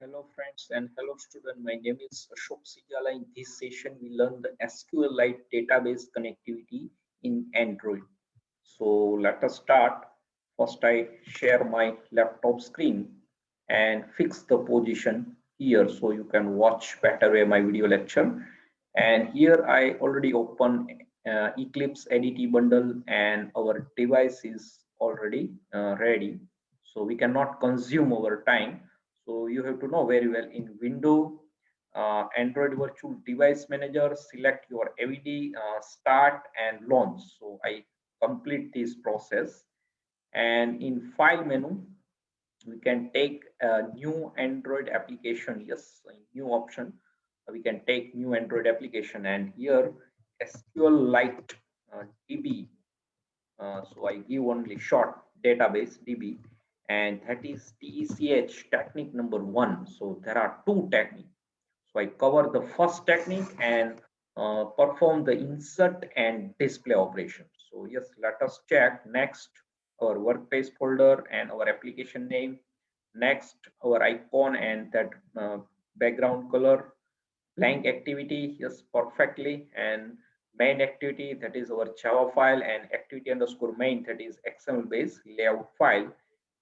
Hello friends and hello student. My name is Ashok Sijala. In this session, we learn the SQLite database connectivity in Android. So let us start. First, I share my laptop screen and fix the position here so you can watch better my video lecture. And here I already open Eclipse ADT bundle and our device is already ready. So we cannot consume our time. So you have to know very well in window Android virtual device manager, select your AVD, start and launch. So I complete this process, and in file menu we can take a new Android application. Yes, a new option. We can take new Android application, and here SQLite DB. So I give only short database DB, and that is TECH technique number 1. So there are two techniques. So I cover the first technique and perform the insert and display operation. So yes, let us check next our workspace folder and our application name. Next, our icon and that background color. Blank activity, yes, perfectly. And main activity, that is our Java file, and activity underscore main, that is XML based layout file,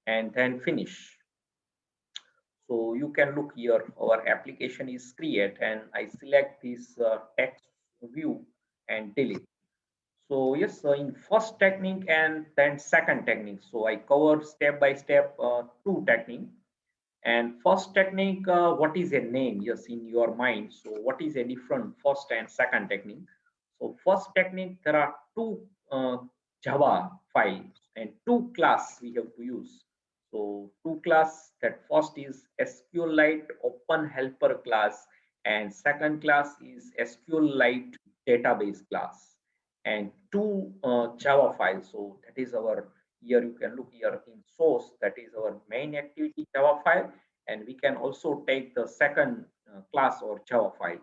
and then finish. So you can look here, our application is create, and I select this text view and delete. So yes, so in first technique and then second technique. So I cover step by step two technique. And first technique, what is a name? Yes, in your mind. So what is a different first and second technique? So first technique, there are two Java files and two class we have to use. So two class, that first is SQLite OpenHelper class, and second class is SQLite database class, and two Java files. So that is our, here you can look here in source, that is our main activity Java file, and we can also take the second class or Java file.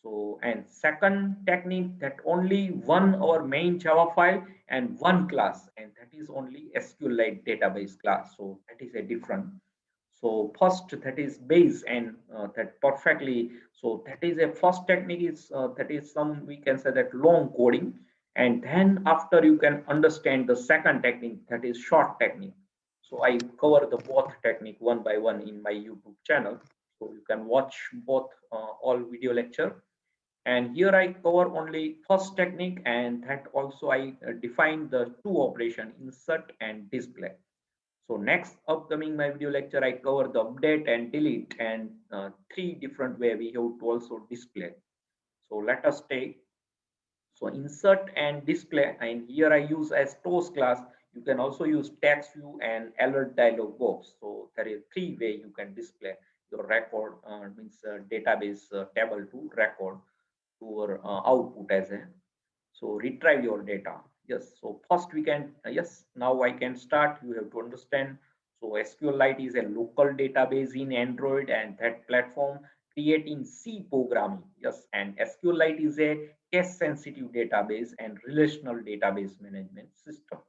So, and second technique, that only one our main Java file and one class, and that is only SQLite database class. So that is a different. So first, that is base, and that perfectly. So that is a first technique is that is some, we can say that long coding, and then after you can understand the second technique, that is short technique. So I cover the both technique one by one in my YouTube channel. So you can watch both all video lecture, and here I cover only first technique, and that also I define the two operation insert and display. So next upcoming my video lecture, I cover the update and delete, and three different way we have to also display. So let us take, so insert and display, and here I use as Toast class. You can also use text view and alert dialog box. So there is three way you can display your record, means database table to record your output as a, so retrieve your data. Yes, so first we can yes, now I can start. You have to understand. So SQLite is a local database in Android, and that platform create in C programming. Yes, and SQLite is a case sensitive database and relational database management system.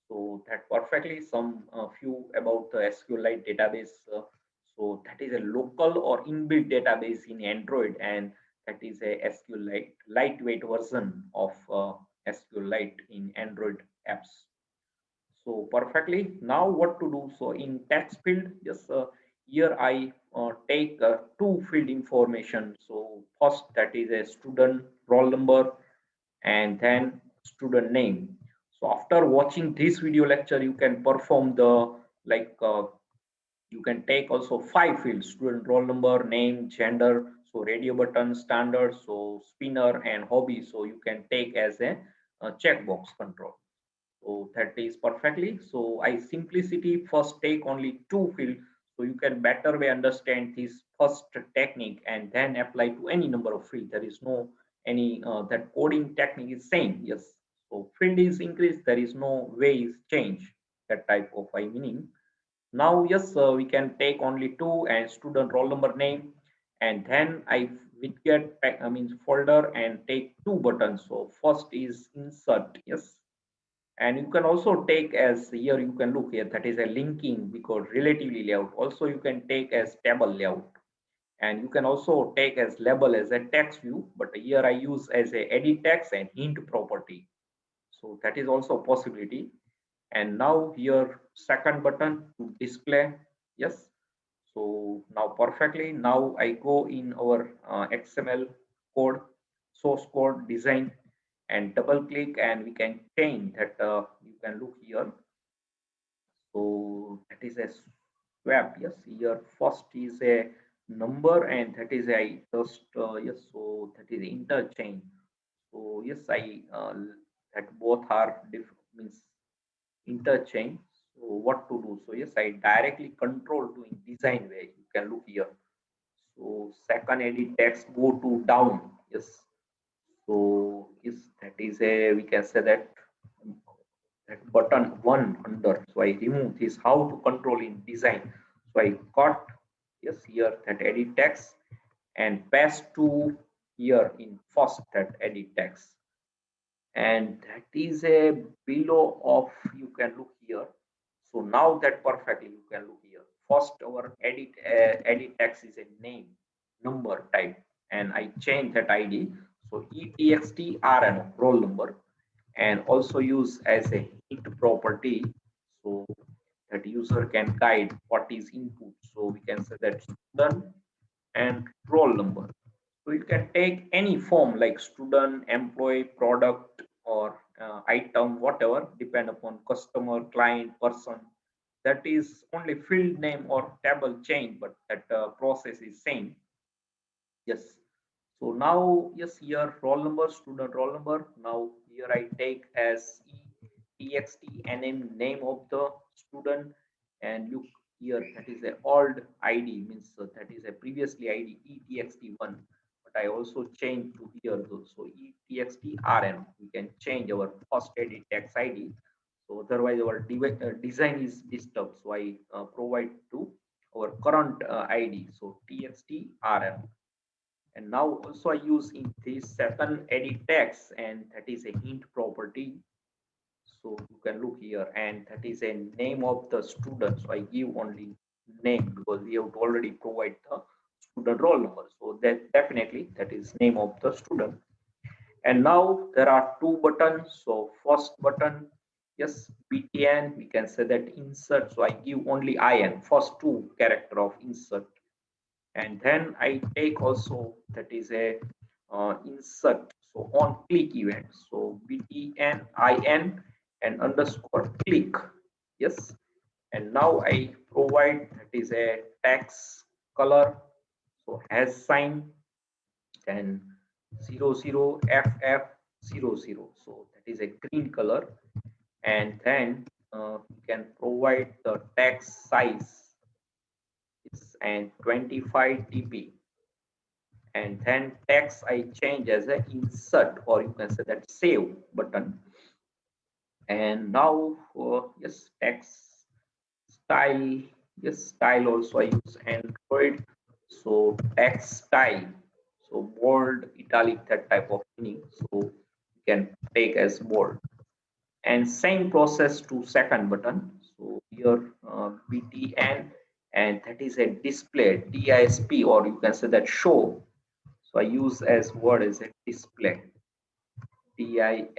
So that perfectly some few about the SQLite database. So that is a local or inbuilt database in Android, and that is a SQLite lightweight version of SQLite in Android apps. So perfectly. Now what to do? So in text field, yes, here I take two field information. So first, that is a student roll number, and then student name. So after watching this video lecture, you can perform the like you can take also five fields: student roll number, name, gender, so radio button, standard, so spinner, and hobby. So you can take as a checkbox control. So that is perfectly. So I simplicity first take only two fields, so you can better way understand this first technique and then apply to any number of field. There is no any that coding technique is same. Yes. So field is increased. There is no way is change that type of I meaning. Now yes, we can take only two and student roll number name, and then I widget I mean folder and take two buttons. So first is insert. Yes, And you can also take as here, you can look here, that is a linking because relatively layout. Also you can take as table layout, and you can also take as label as a text view, but here I use as a edit text and hint property. So that is also a possibility. And now here second button to display. Yes, so now perfectly. Now I go in our XML code, source code design, and double click, and we can change that. You can look here. So that is a swap. Yes, here first is a number, and that is a just yes. So that is interchange. So yes, I that both are means interchange. So what to do? So yes, I directly control to in design way. You can look here. So second edit text go to down. Yes. So yes, that is a, we can say that button one under. So I remove this. How to control in design? So I cut yes here that edit text and paste to here in first that edit text, and that is a below of, you can look here. So now that perfectly you can look here. First our edit text is a name number type, and I change that ID. So ETXT roll number, and also use as a hint property, so that user can guide what is input. So we can say that student and roll number. So you can take any form like student, employee, product, or item, whatever, depend upon customer, client, person. That is only field name or table change, but that process is same. Yes. So now, yes, here roll number, student roll number. Now here I take as text name of the student, and look here, that is a old ID, means that is a previously ID ext1, but I also change to here though. So etxtrn, we can change our first edit text ID. So otherwise our design is disturbed. So I provide to our current ID. So txtrn. And now also I use in this second edit text, and that is a hint property. So you can look here, and that is a name of the student. So I give only name because we have to already provide the student roll number. So that definitely that is name of the student. And now there are two buttons. So first button, yes, btn, we can say that insert. So I give only in, first two character of insert. And then I take also that is a insert. So on click event. So btn in and underscore click. Yes. And now I provide that is a text color. So has sign, then 00FF00. So that is a green color. And then you can provide the text size and 25 dp. And then text I change as a insert, or you can say that save button. And now yes, text style, yes, style also I use Android. So text style, so bold, italic, that type of meaning. So you can take as bold. And same process to second button. So here btn, and that is a display disp, or you can say that show. So I use as word as a display display.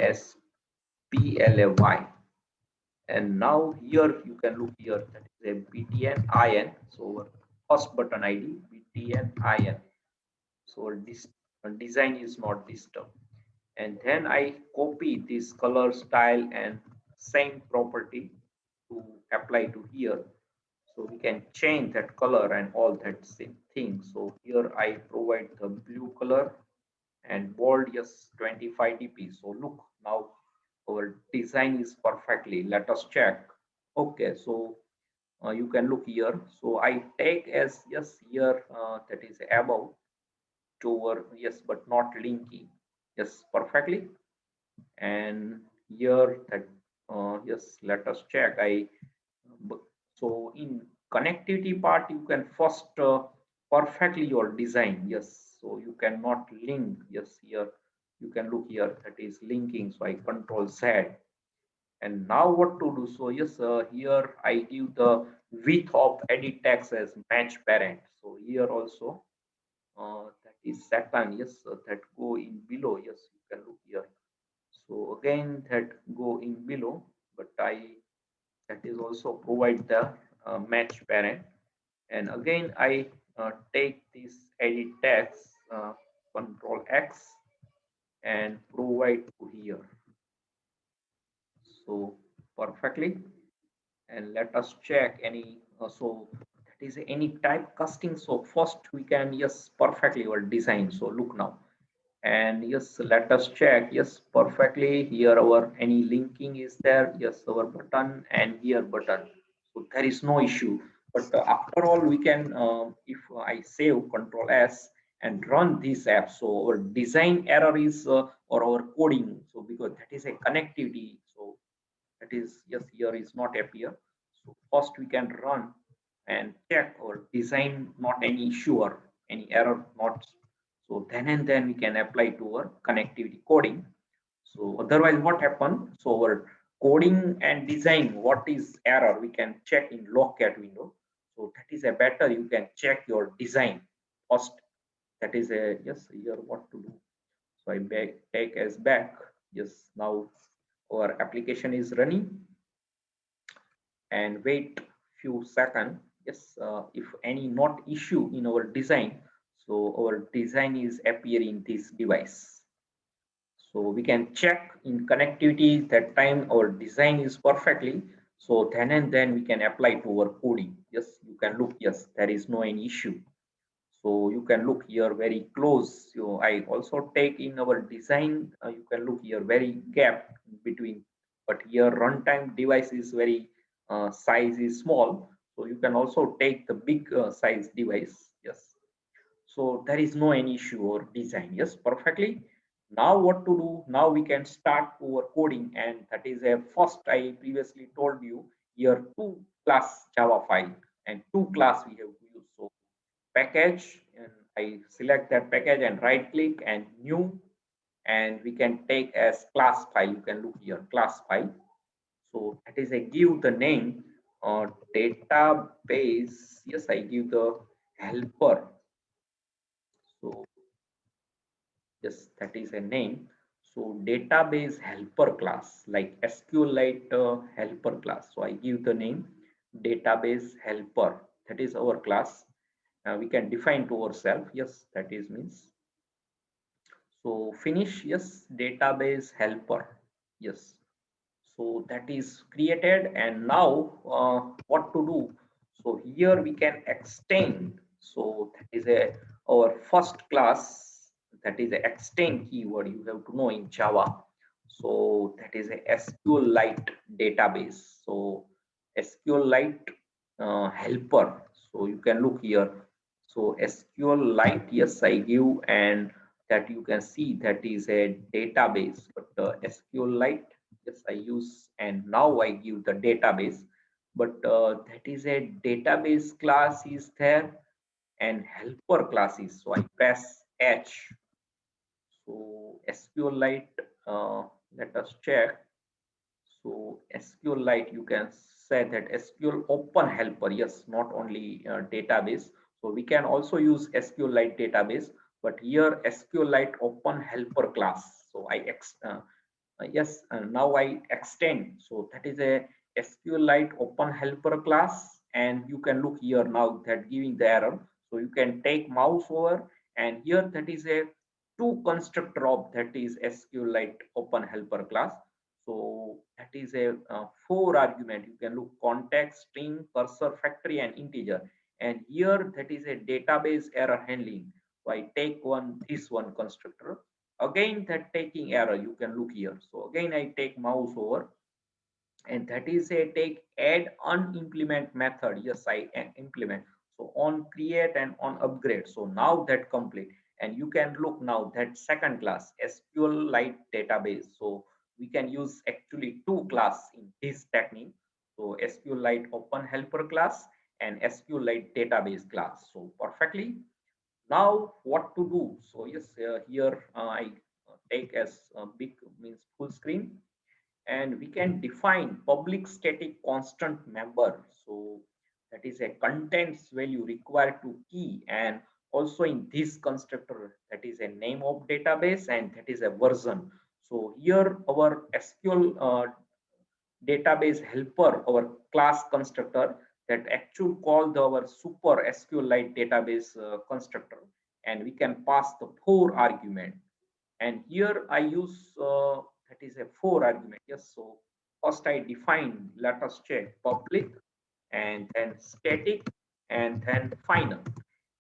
And now here you can look here, that is a btn in. So first button id btn in. So this design is not disturbed. And then I copy this color style and same property to apply to here. So we can change that color and all that same thing. So here I provide the blue color and bold, yes, 25 dp. So look, now our design is perfectly. Let us check. Okay, so you can look here. So I take as yes here, that is above to yes, but not linking. Yes, perfectly. And here that yes, let us check. So in connectivity part, you can first perfectly your design. Yes, so you cannot link. Yes, here you can look here, that is linking. So I control Z, And now what to do? So yes, here I give the width of edit text as match parent. So here also that is second. Yes, that go in below. Yes, you can look here. So again that go in below, but I that is also provide the match parent. And again I take this edit text, control X, and provide to here. So perfectly, and let us check any so that is any type casting. So first we can, yes, perfectly our design. So look now, and yes, let us check. Yes, perfectly here our any linking is there. Yes, our button and here button, so there is no issue. But after all we can, if I save control S and run this app, so our design error is or our coding, so because that is a connectivity, so that is, yes, here is not appear. So first we can run and check our design, not any issue or any error not. So then and then we can apply to our connectivity coding. So otherwise what happened? So our coding and design, what is error, we can check in logcat window. So that is a better, you can check your design first. That is a, yes, here what to do. So I take as back. Yes, now our application is running, and wait few seconds. Yes, if any not issue in our design, so our design is appearing this device. So we can check in connectivity that time our design is perfectly. So then and then we can apply to our coding. Yes, you can look. Yes, there is no any issue. So you can look here very close. So I also take in our design. You can look here very gap between, but here runtime device is very size is small. So you can also take the big size device. Yes. So there is no any issue or design. Yes, perfectly. Now what to do? Now we can start our coding, and that is a first I previously told you here two class Java file and two class we have to use. So package, and I select that package and right click and new, and we can take as class file. You can look here class file. So that is I give the name database. Yes, I give the helper. So yes, that is a name. So database helper class like SQLite helper class. So I give the name database helper. That is our class. We can define to ourselves. Yes, that is means. So finish. Yes, database helper. Yes. So that is created, and now what to do? So here we can extend. So that is a our first class, that is a extend keyword you have to know in Java. So that is a SQLite database. So SQLite helper. So you can look here. So SQLite, yes, I give, and that you can see that is a database. But SQLite, yes, I use, and now I give the database. But that is a database class is there, and helper classes. So I press H. So SQLite, let us check. So SQLite, you can say that SQLopenHelper, yes, not only database. So we can also use SQLite database, but here SQLiteOpenHelper class. So yes, and now I extend. So that is a SQLiteOpenHelper class, and you can look here now that giving the error. So you can take mouse over, and here that is a two constructor of that is SQLiteOpenHelper class. So that is a four argument. You can look context, string, cursor, factory, and integer. And here that is a database error handling. So I take this one constructor. Again that taking error, you can look here. So again I take mouse over, and that is a take add unimplement method. Yes, I implement. So on create and on upgrade. So now that complete, and you can look now that second class SQLite database. So we can use actually two class in this technique. So SQLite open helper class and SQLite database class. So perfectly. Now what to do? So yes, here I take as big means full screen, and we can define public static constant member. So that is a contents value required to key, and also in this constructor that is a name of database and that is a version. So here our SQL database helper, our class constructor that actually call our super SQLite database constructor, and we can pass the 4 argument. And here I use that is a 4 argument. Yes, so first I define, let us check, public and then static and then final.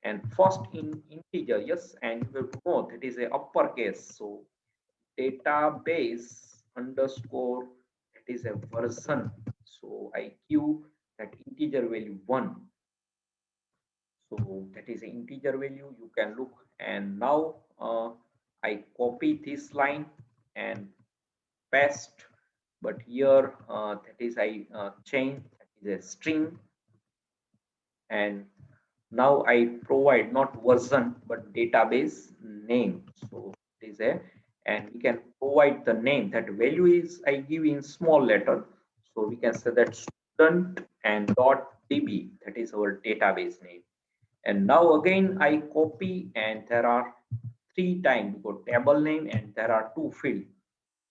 And first in integer, yes, and you have to know that is a uppercase. So database underscore, that is a version. So I give that integer value 1. So that is an integer value, you can look. And now I copy this line and paste, but here that is I change, that is a string. And now I provide not version but database name. So it is a, and we can provide the name, that value is I give in small letter. So we can say that student and dot db, that is our database name. And now again I copy, and there are 3 times because table name and there are 2 fields.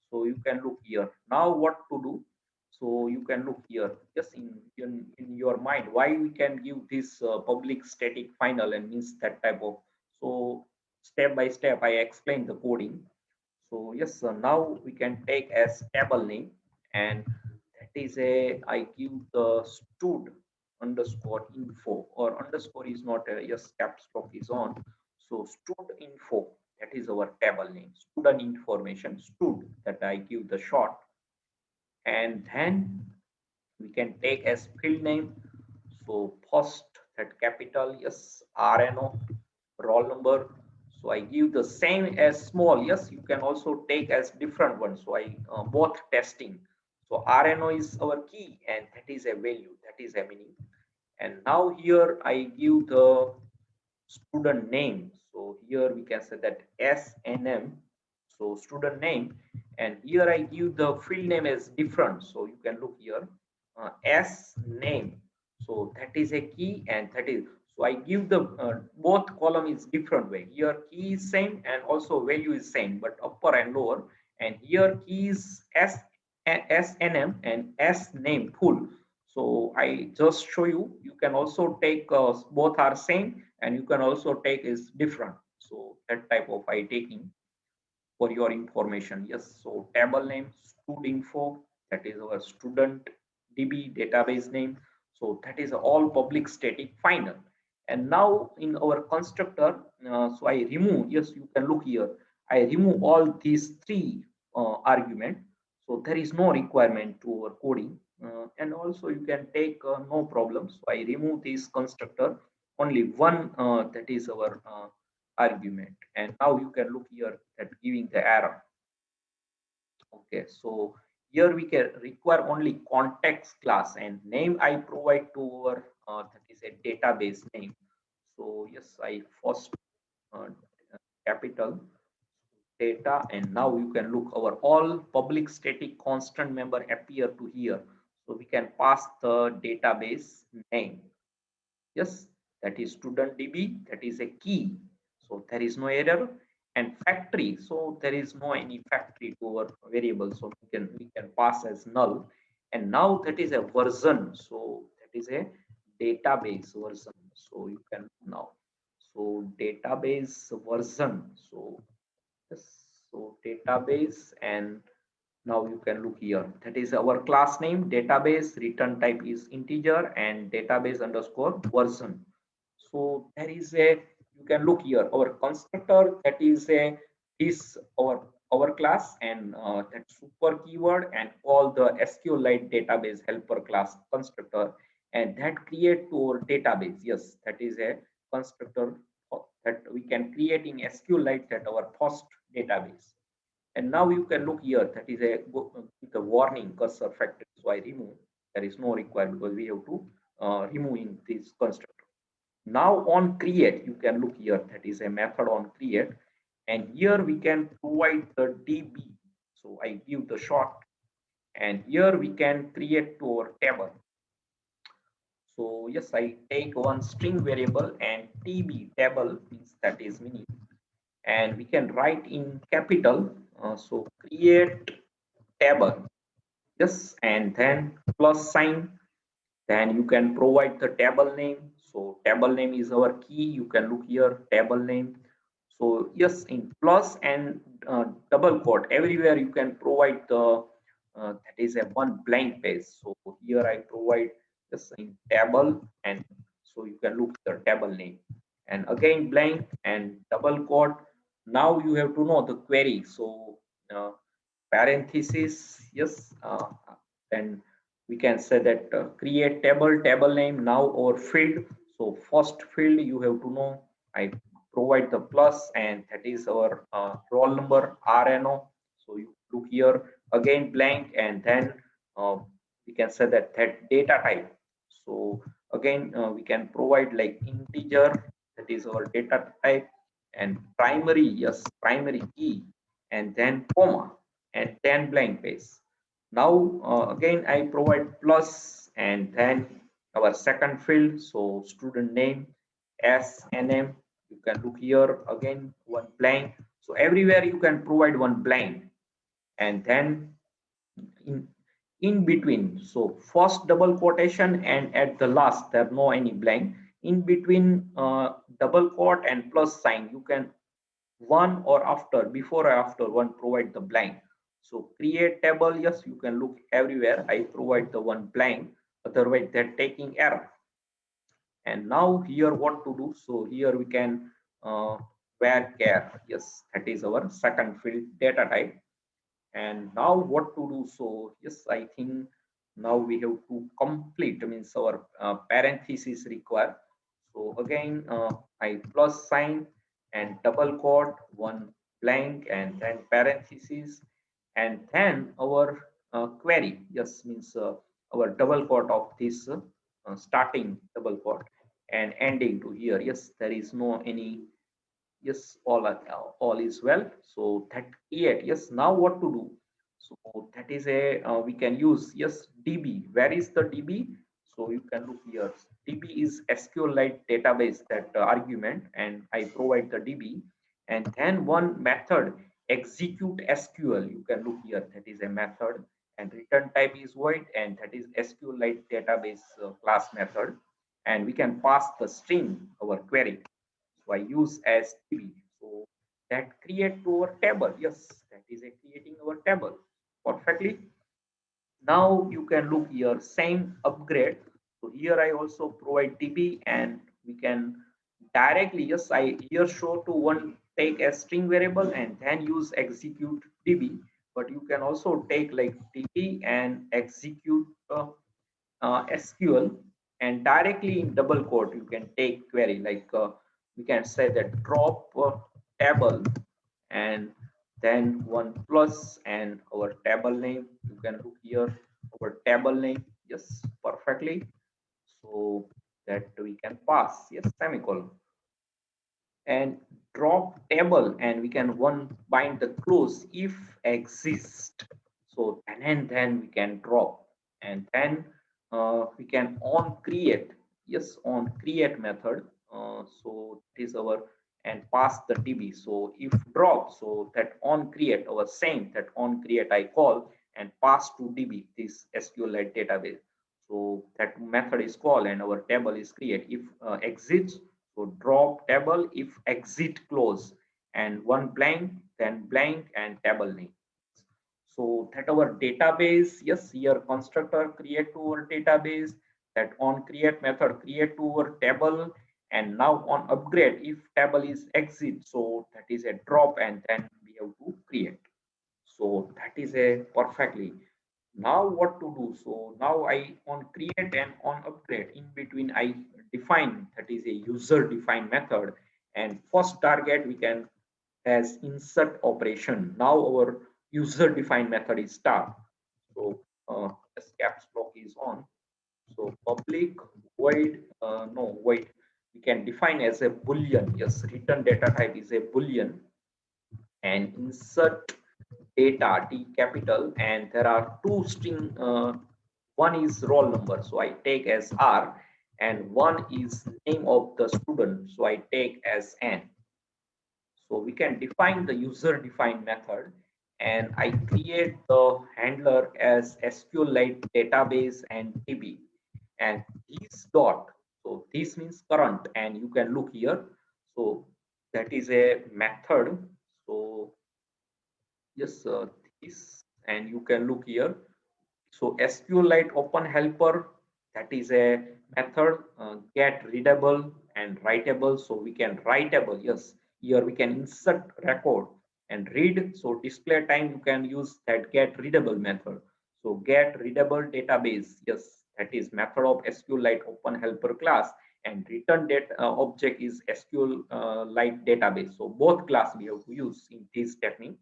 So you can look here. Now what to do? So you can look here, just in your mind why we can give this public static final and means that type of. So step by step I explain the coding. So yes, now we can take as table name, and that is a I give the stud underscore info, or underscore is not a, yes, caps lock is on. So stud info, that is our table name, student information stud, that I give the short. And then we can take as field name. So first that capital, yes, RNO, roll number. So I give the same as small. Yes, you can also take as different ones. So I both testing. So RNO is our key, and that is a value, that is a meaning. And now here I give the student name. So here we can say that SNM, so student name. And here I give the field name as different. So you can look here, S name. So that is a key, and that is, so I give the both column is different way. Here key is same and also value is same, but upper and lower. And here key is SNM and S name full. So I just show you, you can also take both are same, and you can also take is different. So that type of I taking for your information. Yes, so table name stud info, that is our student db database name. So that is all public static final. And now in our constructor, so I remove, yes, you can look here, I remove all these 3 argument. So there is no requirement to our coding, and also you can take no problem. So I remove this constructor, only one, that is our argument. And now you can look here at giving the error. Okay, so here we can require only context class, and name I provide to our that is a database name. So yes, I first uh, capital data, and now you can look our all public static constant member appear to here. So we can pass the database name. Yes, that is student db, that is a key. So there is no error. And factory, so there is no any factory to our variable, so we can pass as null. And now that is a version, so that is a database version. So you can now, so database version. So yes, so database, and now you can look here, that is our class name database, return type is integer, and database underscore version. So there is a, you can look here, our constructor, that is a this our class, and that super keyword, and all the SQLite database helper class constructor, and that create to our database. Yes, that is a constructor that we can create in SQLite, that our first database. And now you can look here, that is a the warning cursor factor. So I remove, there is no requirement because we have to remove in this constructor. Now on create, you can look here, that is a method on create, and here we can provide the db. So I give the short, and here we can create to our table. So yes, I take one string variable and tb table means that is meaning, and we can write in capital. So create table, yes, and then plus sign. Then you can provide the table name. So table name is our key. You can look here, table name. So yes, in plus and double quote, everywhere you can provide the that is a one blank page. So here I provide just in table, and so you can look the table name, and again blank and double quote. Now you have to know the query. So uh, parenthesis, yes, then we can say that create table name now or field. So first field you have to know, I provide the plus, and that is our roll number RNO. So you look here, again blank, and then uh, we can say that data type. So again we can provide like integer, that is our data type, and primary, yes, primary key, and then comma, and then blank space. Now again I provide plus, and then our second field, so student name SNM. You can look here, again one blank. So everywhere you can provide one blank, and then in between, so first double quotation and at the last there no any blank. In between double quote and plus sign, you can one or after, before or after one, provide the blank. So create table, yes, you can look everywhere, I provide the one blank, otherwise they're taking error. And now here what to do, so here we can var yes, that is our second field data type. And now what to do, so yes, I think now we have to complete, means our parenthesis required. So again I plus sign and double quote, one blank, and then parenthesis, and then our query, yes, means our double quote of this starting double quote and ending to here, yes, there is no any, yes, all is well. So that create, yes, now what to do, so that is a we can use, yes, db. Where is the db? So you can look here, db is SQLite database, that argument, and I provide the db, and then one method execute SQL. You can look here, that is a method, and return type is void, and that is SQLite database class method, and we can pass the string our query. So I use as tb. So that create to our table. Yes, that is a creating our table perfectly. Now you can look here, same upgrade. So here I also provide tb, and we can directly, yes, I here show to one take a string variable and then use execute tb, but you can also take like tb and execute SQL, and directly in double quote you can take query like we can say that drop table, and then one plus and our table name. You can look here our table name, yes, perfectly. So that we can pass, yes, semicolon, and drop table, and we can one bind the close if exist. So and then we can drop, and then we can on create, yes, on create method. So it is our, and pass the db. So if drop, so that on create, our same that on create I call and pass to db, this SQLite database. So that method is called and our table is create. If exits, so drop table, if exit close, and one blank, then blank, and table name. So that our database, yes, here constructor create to our database, that on create method create to our table, and now on upgrade, if table is exit, so that is a drop, and then we have to create. So that is a perfectly. Now what to do, so now I on create and on upgrade, in between I define, that is a user defined method, and first target we can as insert operation. Now our user defined method is start. So as caps lock is on, so public void, no void, we can define as a boolean, yes, return data type is a boolean, and insert data T capital, and there are two string. One is roll number, so I take as R, and one is name of the student, so I take as N. So we can define the user defined method, and I create the handler as SQLite database and DB, and this dot. So this means current, and you can look here. So that is a method. So yes, this, and you can look here. So SQLiteOpenHelper, that is a method, get readable and writable. So we can writable, yes, here we can insert record and read. So display time, you can use that get readable method. So get readable database, yes, that is method of SQLiteOpenHelper class, and return data object is SQLite database. So both class we have to use in this technique.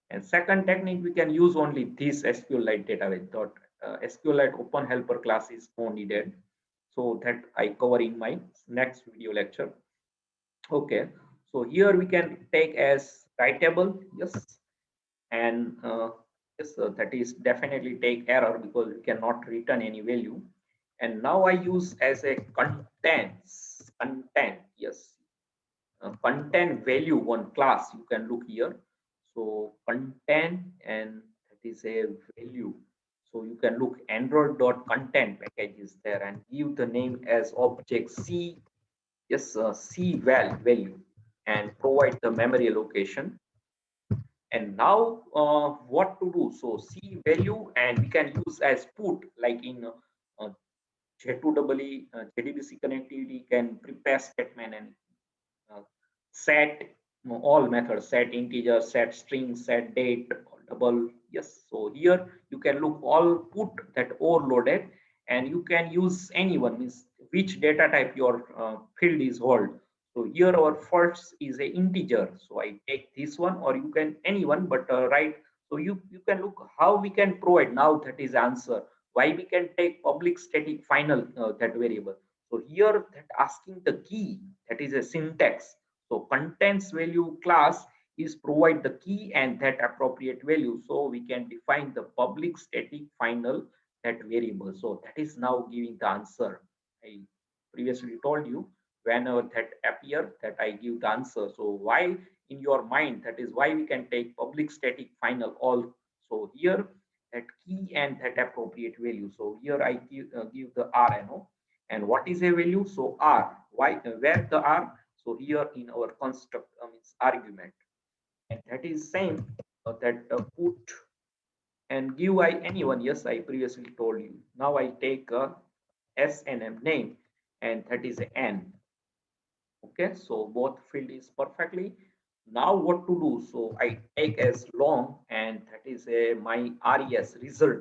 And second technique, we can use only this SQLite database. SQLite Open Helper class is no needed. So that I cover in my next video lecture. Okay, so here we can take as writable, yes, and yes, that is definitely take error because we cannot return any value. And now I use as a content, yes, content value one class, you can look here. So content, and that is a value. So you can look android.content package is there, and give the name as object C, yes, C value, and provide the memory allocation. And now what to do? So C value, and we can use as put, like in J2EE, JDBC connectivity can prepare statement, and set all methods, set integer, set string, set date, double, yes. So here you can look all put that overloaded, and you can use anyone, means which data type your field is hold. So here our first is a integer, so I take this one, or you can anyone, but right. So you can look how we can provide. Now that is answer why we can take public static final, that variable. So here that asking the key, that is a syntax. So contents value class is provide the key and that appropriate value. So we can define the public static final that variable. So that is now giving the answer. I previously told you whenever that appear that I give the answer. So why in your mind, that is why we can take public static final all. So here that key and that appropriate value. So here I give the RNO, and what is a value? So R, why, where the R? So here in our construct means argument, and that is same, that put and give I anyone. Yes, I previously told you. Now I take a S and M name, and that is a N. Okay, so both field is perfectly. Now what to do? So I take as long, and that is a my res result.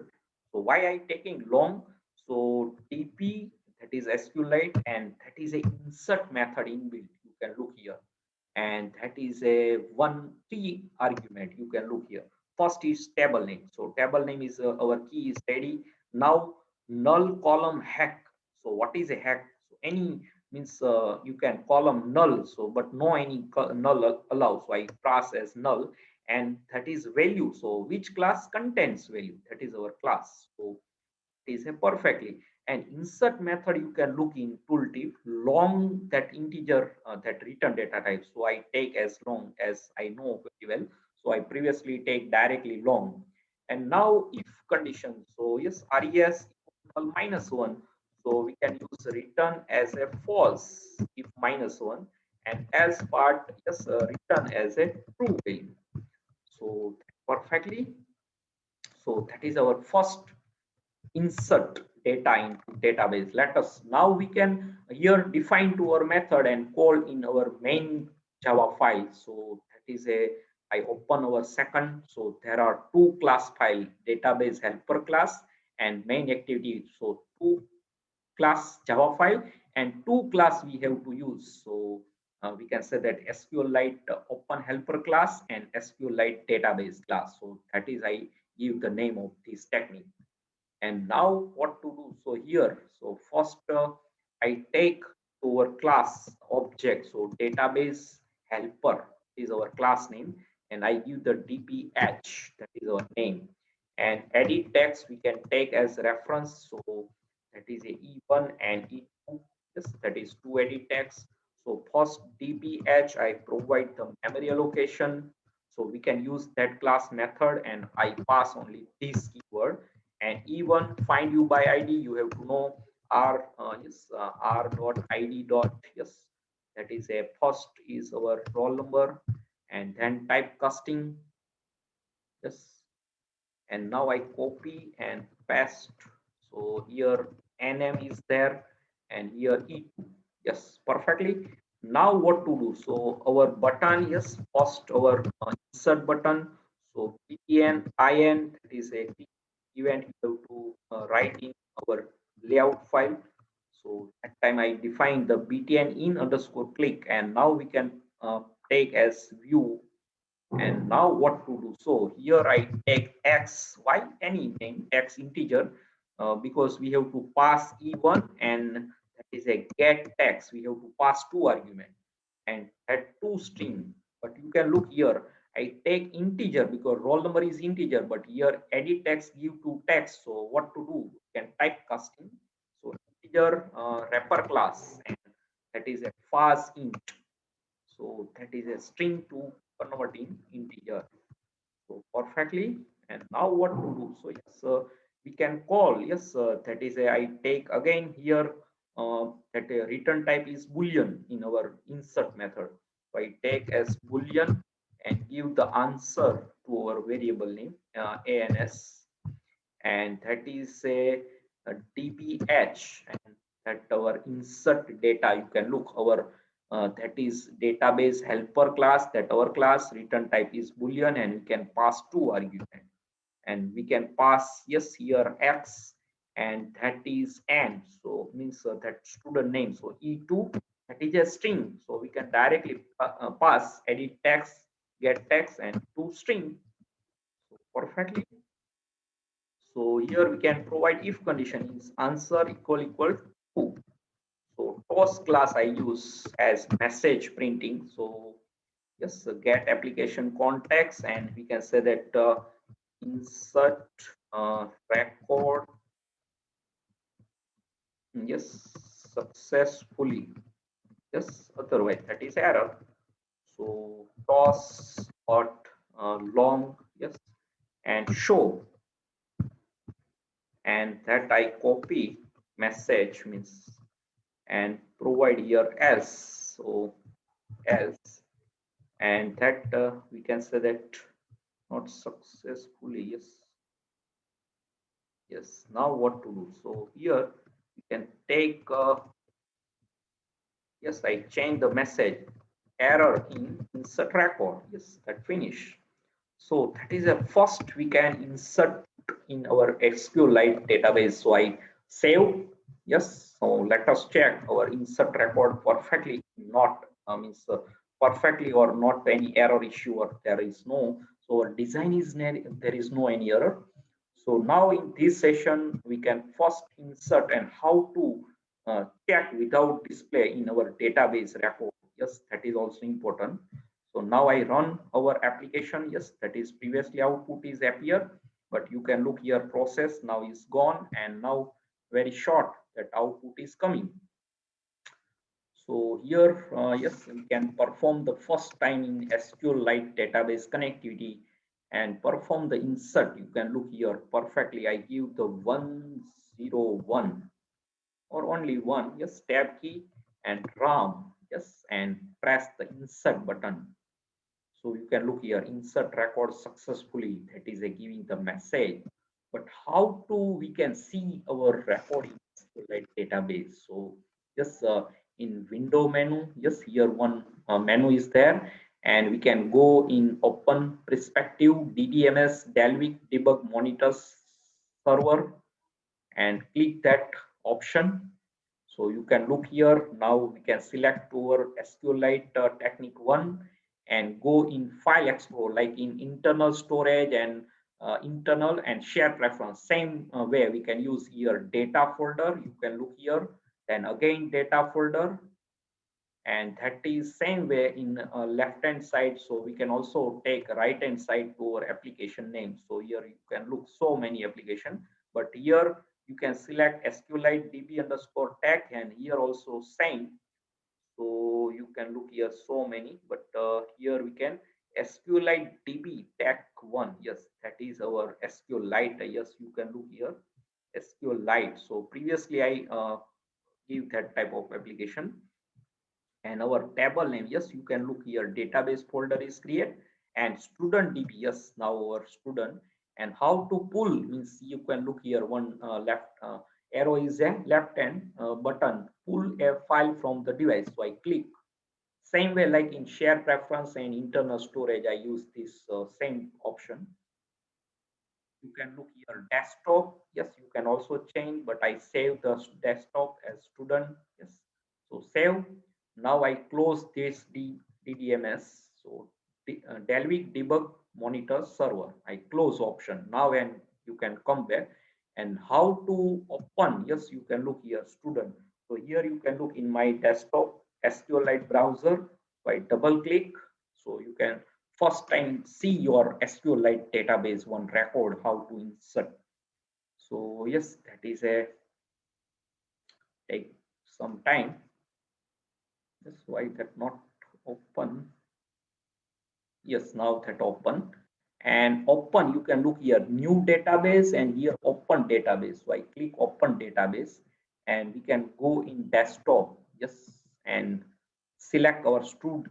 So why I taking long? So TP, that is SQLite, and that is a insert method inbuilt. You can look here, and that is a one T argument. You can look here. First is table name. So table name is our key is ready. Now null column hack. So what is a hack? So any means you can column null, so but no any null allow, so I pass as null, and that is value. So which class contains value, that is our class. So it is a perfectly. And insert method, you can look in tooltip long, that integer, that return data type. So I take as long as I know very well, so I previously take directly long. And now if condition, so yes, res equal -1, so we can use return as a false if -1, and else part, yes, return as a true value. So perfectly. So that is our first insert data into database. Let us now we can here define to our method and call in our main Java file. So that is a, I open our second. So there are two class file, database helper class and main activity. So two class Java file and two class we have to use. So we can say that SQLite open helper class and SQLite database class. So that is I give the name of this technique. And now what to do? So here, so first I take our class object. So database helper is our class name, and I give the DPH, that is our name. And edit text we can take as reference. So that is a E1 and E2. Yes, that is two edit text. So first DPH, I provide the memory allocation. So we can use that class method and I pass only this keyword. And E1 find you by ID, you have to know r dot id dot, yes, that is a first is our roll number, and then type casting, yes, and now I copy and paste. So here nm is there and here e2, yes, perfectly. Now what to do? So our button, yes, first our insert button. So btn in, that is a event you have to write in our layout file. So that time I define the btn in underscore click, and now we can take as view. And now what to do? So here I take x, y, any name, x integer, because we have to pass e1, and that is a get text. We have to pass two argument and add two string. But you can look here, I take integer because roll number is integer, but here edit text give to text. So what to do? You can type casting. So integer wrapper class, and that is a fast int. So that is a string to convert in integer. So perfectly. And now what to do? So yes, we can call, yes, that is a, I take again here that a return type is boolean in our insert method. So I take as boolean and give the answer to our variable name ans, and that is a dph, and that our insert data. You can look our that is database helper class, that our class return type is boolean, and we can pass two argument, and we can pass, yes, here x, and that is n, so means that student name. So e2, that is a string, so we can directly pass edit text, get text, and two string. So perfectly. So here we can provide if condition is answer equal true. So Toast class I use as message printing. So yes, get application context, and we can say that insert record, yes, successfully. Yes, otherwise that is error. So toss dot long, yes, and show, and that I copy message means and provide here else. So else, and that we can say that not successfully, yes, yes. Now what to do? So here we can take yes, I change the message error in insert record, yes, that finish. So that is a first we can insert in our SQLite database. So I save, yes. So let us check our insert record perfectly, not means perfectly or not any error issue, or there is no. So our design is there is no any error. So now in this session we can first insert and how to check without display in our database record. Yes, that is also important. So now I run our application. Yes, that is previously output is appear, but you can look here process now is gone, and now very short that output is coming. So here, yes, we can perform the first time in SQLite database connectivity and perform the insert. You can look here perfectly. I give the 101 or only one, yes, tab key and RAM, yes, and press the insert button. So you can look here, insert record successfully. That is a giving the message. But how to we can see our record in SQLite database? So just in window menu, yes, here one menu is there, and we can go in open perspective DDMS Dalvik debug monitors server and click that option. So you can look here. Now we can select our SQLite technique 1 and go in file explorer, like in internal storage and internal and shared preference. Same way we can use here data folder. You can look here, then again data folder, and that is same way in left hand side. So we can also take right hand side to our application name. So here you can look so many application, but here you can select SQLite DB underscore tag, and here also same. So you can look here so many, but here we can SQLite DB tag 1. Yes, that is our SQLite. Yes, you can look here SQLite. So previously I give that type of application. And our table name, yes, you can look here database folder is created, and student DB, yes, now our student. And how to pull means you can look here one left arrow is a left hand button, pull a file from the device. So I click. Same way like in share preference and internal storage, I use this same option. You can look here desktop. Yes, you can also change, but I save the desktop as student. Yes, so save. Now I close this DDMS. So Dalvik debug monitor server, I close option now, and you can come back. And how to open, yes, you can look here student. So here you can look in my desktop SQLite browser by double click. So you can first time see your SQLite database one record how to insert. So yes, that is a take some time. That's why that not open. Yes, now that open. And open, you can look here new database, and here open database. So I click open database, and we can go in desktop. Yes, and select our student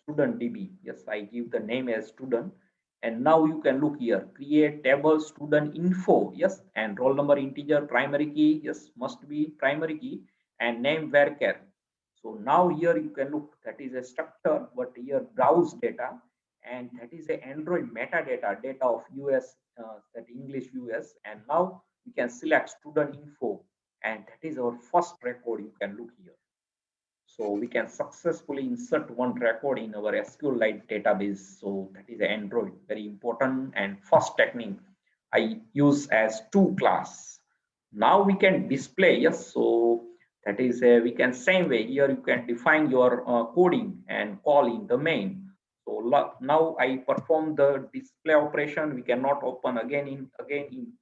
DB. Yes, I give the name as student. And now you can look here create table student info. Yes, and roll number integer primary key. Yes, must be primary key, and name varchar. So now here you can look that is a structure, but here browse data, and that is a Android metadata data of US, that English US. And now we can select student info, and that is our first record. You can look here. So we can successfully insert one record in our SQLite database. So that is Android, very important and first technique I use as two class. Now we can display, yes. So that is we can same way here you can define your coding and call in the main. So now I perform the display operation. We cannot open again in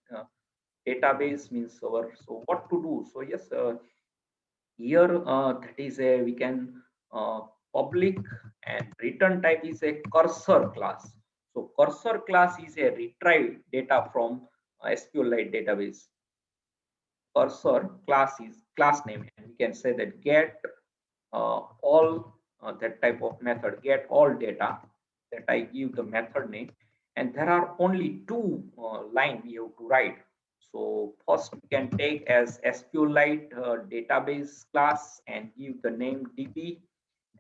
database means our. So what to do? So yes. Here that is a we can public, and return type is a cursor class. So cursor class is a retrieve data from SQLite database. Cursor class is class name, and we can say that get all that type of method get all data, that I give the method name. And there are only two line we have to write. So first we can take as SQLite database class and give the name DB,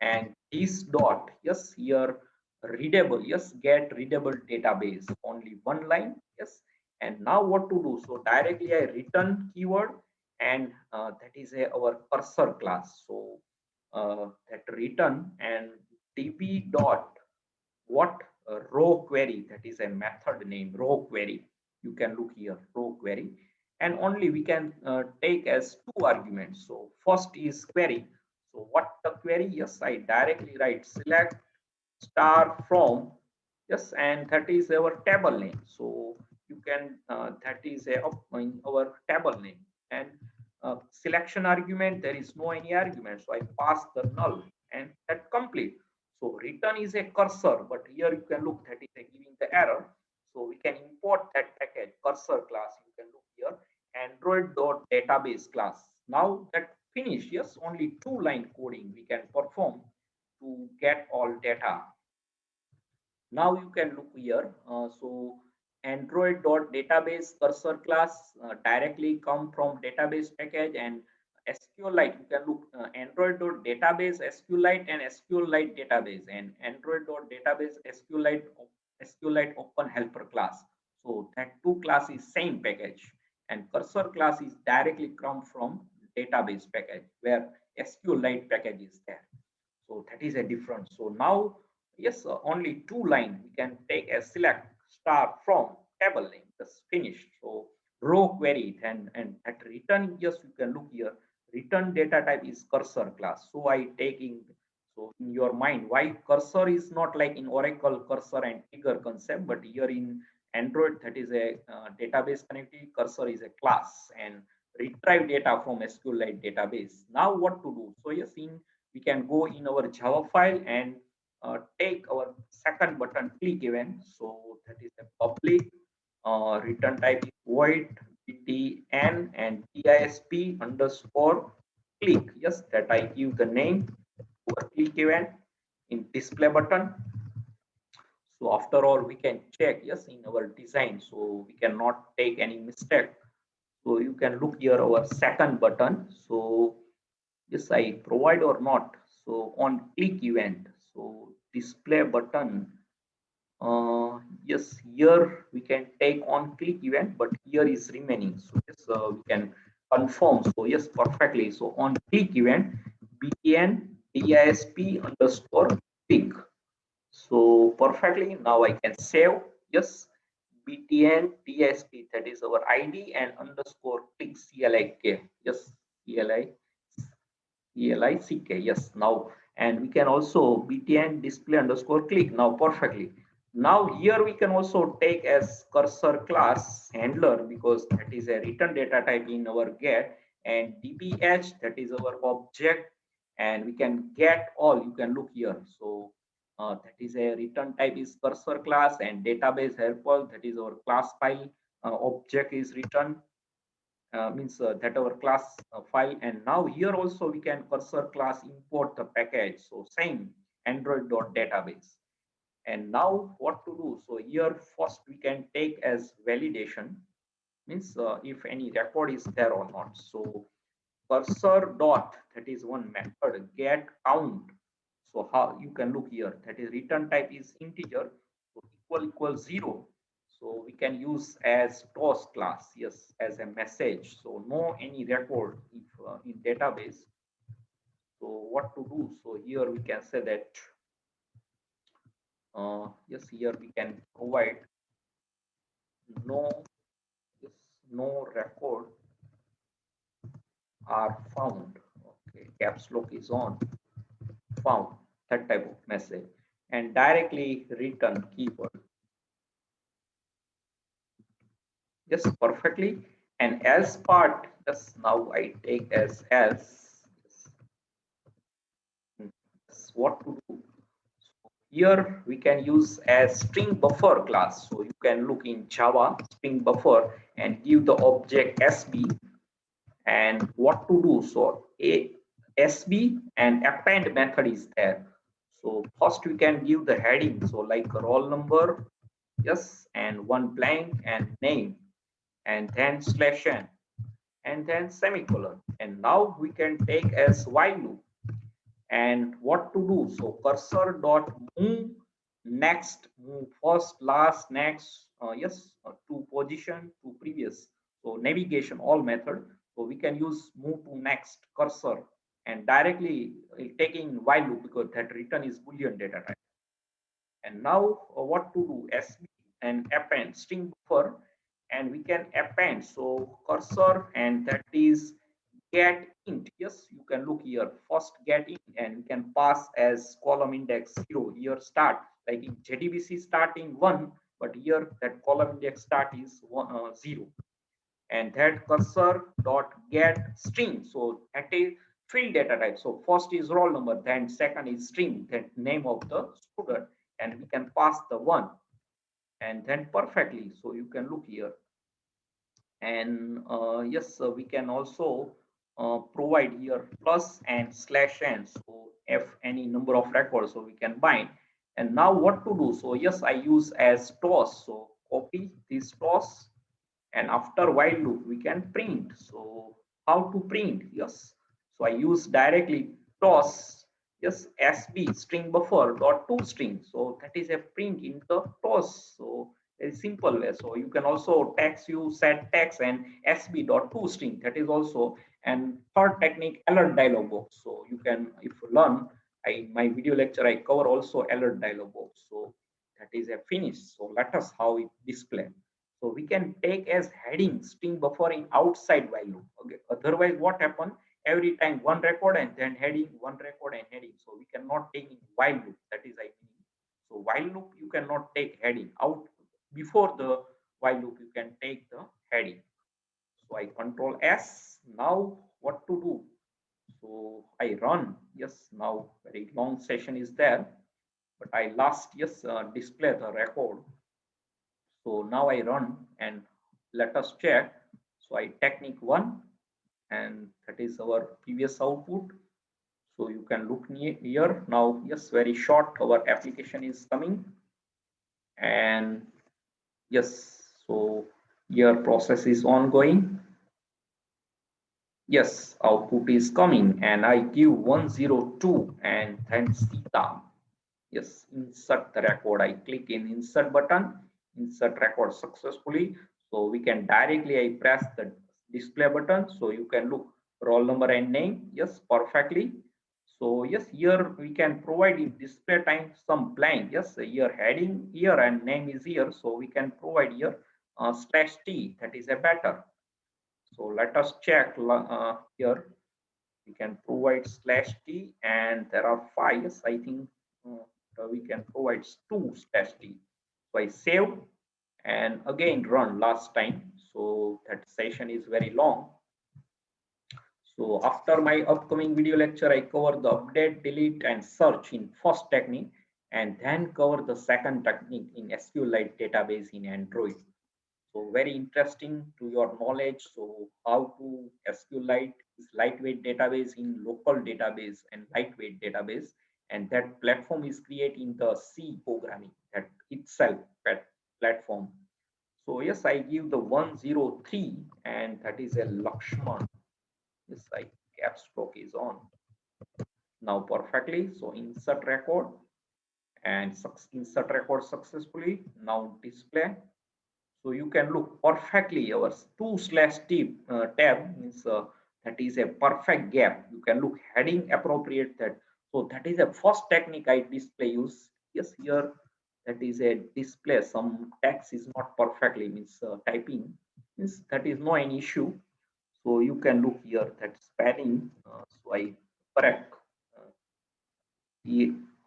and this dot, yes, here readable, yes, get readable database, only one line. Yes, and now what to do? So directly I return keyword, and that is our cursor class. So that return, and db dot what row query, that is a method name row query. You can look here row query, and only we can take as two arguments. So first is query. So what the query? Yes, I directly write select star from, yes, and that is our table name. So you can that is a in our table name. And selection argument, there is no any argument, so I pass the null, and that complete. So return is a cursor, but here you can look that is a giving the error. So we can import that package cursor class. You can look here android.database class. Now that finish, yes, only two line coding we can perform to get all data. Now you can look here. So android.database cursor class directly come from database package, and SQLite, you can look android.database SQLite and SQLite database, and android.database SQLite open helper class. So that two class is same package, and cursor class is directly come from database package where SQLite package is there. So that is a difference. So now, yes, only two line we can take as select star from table name, just finished. So row query, and at return, yes, you can look here return data type is cursor class. So I taking So in your mind, why cursor is not like in Oracle cursor and trigger concept, but here in Android, that is a database connectivity. Cursor is a class and retrieve data from SQLite database. Now what to do? So yes, we can go in our Java file and take our second button, click event. So that is a public return type is void btn and disp underscore click. Yes, that I give the name for click event in display button. So after all, we can check, yes, in our design, so we cannot take any mistake. So you can look here our second button. So yes, I provide or not. So on click event, so display button. Yes, here we can take on click event, but here is remaining. So yes, we can confirm. So yes, perfectly. So on click event, btn disp underscore click. So perfectly. Now I can save. Yes, btn disp, that is our id, and underscore click clik. Yes, click. Yes, now, and we can also btn display underscore click. Now perfectly. Now here we can also take as cursor class handler, because that is a return data type in our get, and dbh, that is our object, and we can get all. You can look here. So that is a return type is cursor class, and database helper, that is our class file object is return, means that our class file. And now here also we can cursor class import the package. So same android.database. And now what to do? So here first we can take as validation, means if any record is there or not. So cursor dot, that is one method, get count. So how you can look here, that is return type is integer, so equal 0. So we can use as toast class, yes, as a message. So no any record if in database. So what to do? So here we can say that yes, here we can provide no, yes, no record are found. Okay, caps lock is on, found, that type of message, and directly return keyword. Yes, perfectly. And else part, yes, now I take as else. Yes, what to do? Here we can use as string buffer class. So you can look in Java string buffer and give the object SB, and what to do. So a SB and append method is there. So first we can give the heading. So like roll number, yes, and one blank and name, and then slash n, and then semicolon. And now we can take as while loop. And what to do? So cursor dot move next, move first, last, next, yes, to position, to previous. So navigation, all method. So we can use move to next cursor, and directly taking while loop, because that return is boolean data type. And now what to do? SB and append string buffer, and we can append. So cursor, and that is get int. Yes, you can look here. First get int, and we can pass as column index 0. Here start, like in JDBC starting 1, but here that column index start is 0. And that cursor dot get string. So that is field data type. So first is roll number, then second is string, then name of the student, and we can pass the 1, and then perfectly. So you can look here. And yes, we can also provide here plus and slash n. So if any number of records, so we can bind. And now what to do? So yes, I use as toss. So copy this toss, and after while loop we can print. So how to print? Yes, so I use directly toss, yes, sb string buffer dot to string. So that is a print in the toss. So very simple way. So you can also text, you set text and sb dot to string, that is also. And third technique, alert dialog box. So you can, if you learn, my video lecture I cover also alert dialog box. So that is a finish. So let us how it display. So we can take as heading string buffer in outside while loop. Okay. Otherwise, what happen? every time one record and then heading, one record and heading. So we cannot take in while loop, that is I mean. So while loop you cannot take heading out. Before the while loop you can take the heading. So I control S. Now what to do? So I run. Yes, now very long session is there, but I last display the record. So now I run and let us check. So I technique 1 and that is our previous output. So you can look here now. Yes, very short our application is coming, and yes, so here process is ongoing. Yes, output is coming and I give 102 and then Sita. Yes, insert the record. I click in insert button, insert record successfully. So we can directly, I press the display button. So you can look roll number and name. Yes, perfectly. So yes, here we can provide in display time some blank. Yes, here heading here and name is here. So we can provide here /t, that is a better. So let us check here. We can provide /t and there are 5. Yes, I think we can provide 2/t. So I save and again run last time. So that session is very long. So after my upcoming video lecture, I cover the update, delete, and search in first technique, and then cover the second technique in SQLite database in Android. So very interesting to your knowledge. So how to SQLite is lightweight database in local database and lightweight database, and that platform is creating the C programming that itself that platform. So yes, I give the 103 and that is a Lakshman. Yes, I caps lock is on now perfectly. So insert record and insert record successfully. Now display. So you can look perfectly our 2/t tab means that is a perfect gap. You can look heading appropriate that. So that is a first technique I display use. Yes, here that is a display. Some text is not perfectly means typing means that is no any issue. So you can look here that spelling. So I correct.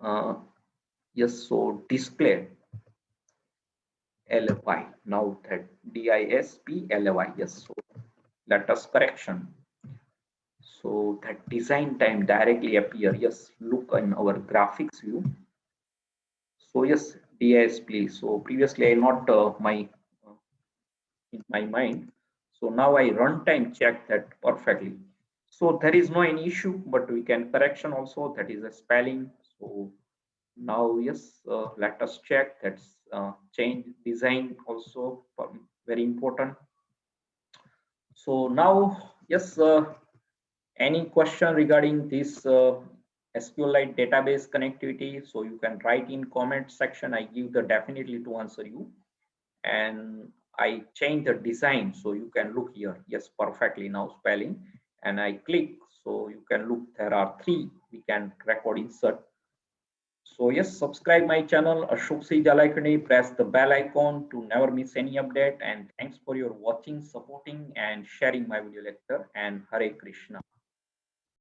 Uh, yes, so display LY. Now that DISPLY. Yes, so let us correction. So that design time directly appear. Yes, look in our graphics view. So yes, DISP. So previously I not in my mind. So now I runtime check that perfectly. So there is no any issue, but we can correction also. That is a spelling. So now yes, let us check that's change design also very important. So now yes, any question regarding this SQLite database connectivity, so you can write in comment section. I give the definitely to answer you, and I change the design so you can look here. Yes, perfectly now spelling, and I click so you can look. There are 3 we can record insert. So yes, subscribe my channel Ashok C. Jalaikhani, press the bell icon to never miss any update, and thanks for your watching, supporting and sharing my video lecture, and Hare Krishna.